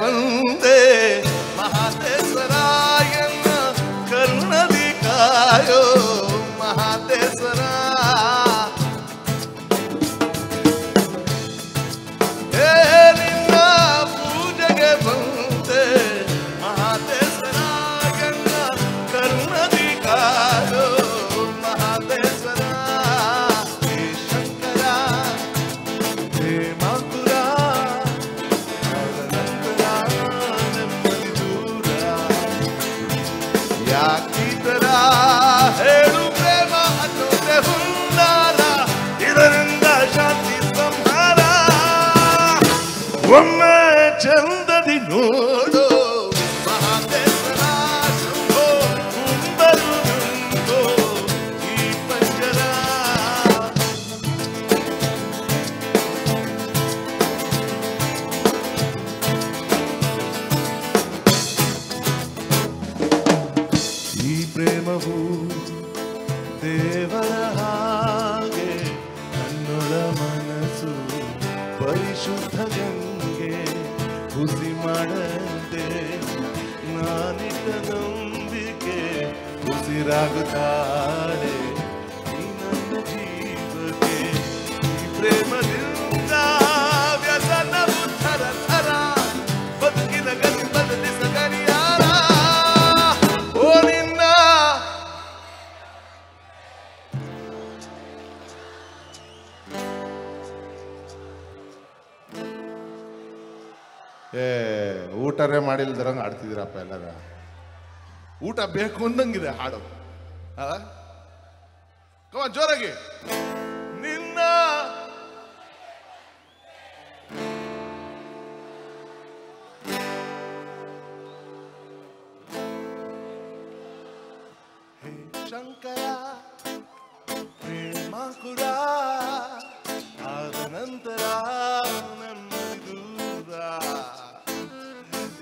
ಬಂದೆ ಮಹಾದೇಶ್ವರ ಎನ್ನ ಕರುಣದಿ ಕಾಯೋ ಮಹಾದೇಶ್ವರ. ನಿನ್ನ ಪೂಜೆಗೆ ಬಂದೆ ಮಹಾದೇಶ್ವರ ಎನ್ನ ಕರುಣದಿ ಕಾಯೋ ಮಹಾದೇಶ್ವರ. ಹೇ ಶಂಕರ ಹೇ ಮಾತುರ ಯಾಕೀತರ ಹೇಳು ಪ್ರೇಮ ಅನ್ನೋದೆ ಹುನ್ನಾರ, ಇದರಿಂದ ಶಾಂತಿ ಸಂಹಾರ. ಒಮ್ಮೆ ಚಂದದಿ ನೋಡು ಮಹಾದೇಶ್ವರ ಶಂಭೋ ಕುಂಬರು ನಂದೋ ಈ ಪಂಜರ. ಈ ಪ್ರೇಮವು ದೇವರ ಹಾಗೆ ನನ್ನೊಳ ಮನಸ್ಸು ಪರಿಶುದ್ಧ ಗಂಗೆ ಹುಸಿ ಮಾಡಂತೆ ನಾನಿಟ್ಟ ನಂಬಿಕೆ ಉಸಿರಾಗುತ್ತಾಳೆ ಈ ನನ್ನ ಜೀವಕ್ಕೆ. ಈ ಪ್ರೇಮದಿಂದ ವ್ಯಸನವು ಥರ ಥರ ಬದುಕಿನ ಗತಿ ಬದಲಿಸಗರಿಯಾರ. ಓ ನಿನ್ನ ಊಟರೇ ಮಾಡಿಲ್ದರಂಗೆ ಆಡ್ತಿದ್ದೀರಪ್ಪ ಎಲ್ಲರ. ಊಟ ಬೇಕು ಅಂದಂಗಿದೆ ಹಾಡು ಜೋರಾಗಿ. ನಿನ್ನ ಹೇ ಶಂಕರ ಪ್ರೇಮಾಕುರ ಆದ ನಂತರ ನಮ್ಮದು ದೂರ.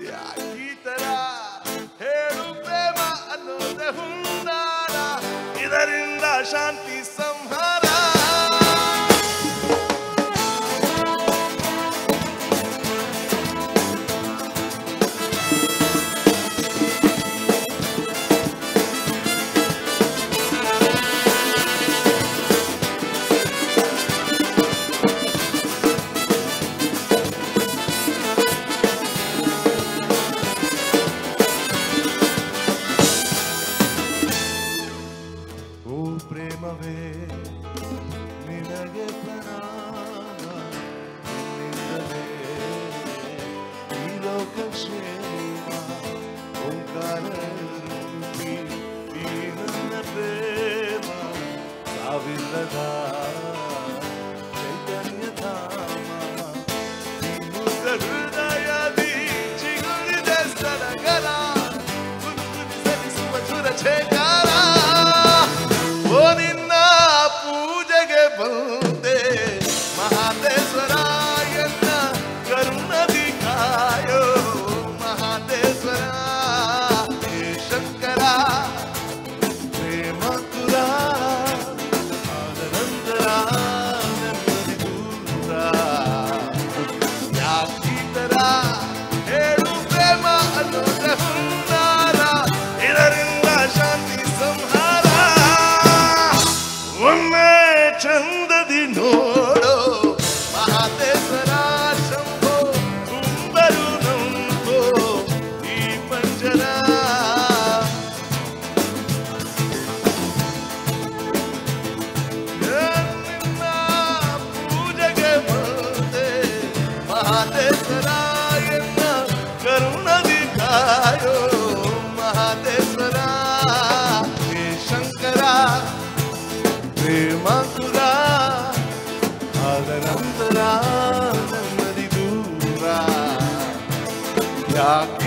ಯಾಕೀತರ ಹೇಳು ಪ್ರೇಮ ಅನ್ನೋದೆ ಹುನ್ನಾರ, ಇದರಿಂದ ಶಾಂತಿ ಸಂಹಾರ. ಓ ಪ್ರೇಮವೇ ನಿನಗೆ ಪ್ರಣಾಮ, ನಿನ್ನಿಂದಲೇ ಈ ಲೋಕ ಕ್ಷೇಮ. ಓಂಕಾರ ರೂಪಿ ಈ ನನ್ನ ಪ್ರೇಮ ಸಾವಿಲ್ಲದ ಚೈತನ್ಯ ಧಾಮ. ಈ ಮುಗ್ಧ ಹೃದಯದಿ ಚಿಗುರಿದೆ ಸಡಗರ, ಸಲ್ಲಿಸುವ ಸುರಚೇಕಾರ. ಓ ನಿನ್ನ ಪೂಜೆಗೆ ಬಂದೆ ಮಹಾದೇಶ್ವರ ಎನ್ನ ಕರುಣದಿ ಕಾಯೋ ಮಹಾದೇಶ್ವರ. ಹೇ ಶಂಕರ ಪ್ರೇಮಾಕುರ ಆದ ನಂತರ ನೆಮ್ಮದಿ ದೂರ. ಯಾಕೀತರ ಹೇಳು ಪ್ರೇಮ ಅನ್ನೋದೆ ಹುನ್ನಾರ, ಇದರಿಂದ ಶಾಂತಿ ಸಂಹಾರ. ಒಮ್ಮೆ ಚಂದದಿ ನೋಡು ಮಹಾದೇಶ್ವರ ಶಂಭೋ ಕುಂಬರು ನಂಬೋ ಈ ಪಂಜರ. ನಿನ್ನ ಪೂಜೆಗೆ ಬಂದೆ ಮಹಾದೇಶ್ವರ ಎನ್ನ ಕರುಣದಿ ಕಾಯೋ ಮಹಾದೇಶ್ವರ. ಹೇ ಶಂಕರ ಪ್ರೇಮಾಕುರ ಆದ ನಂತರ ನೆಮ್ಮದಿ ದೂರ. ಯಾಕೆ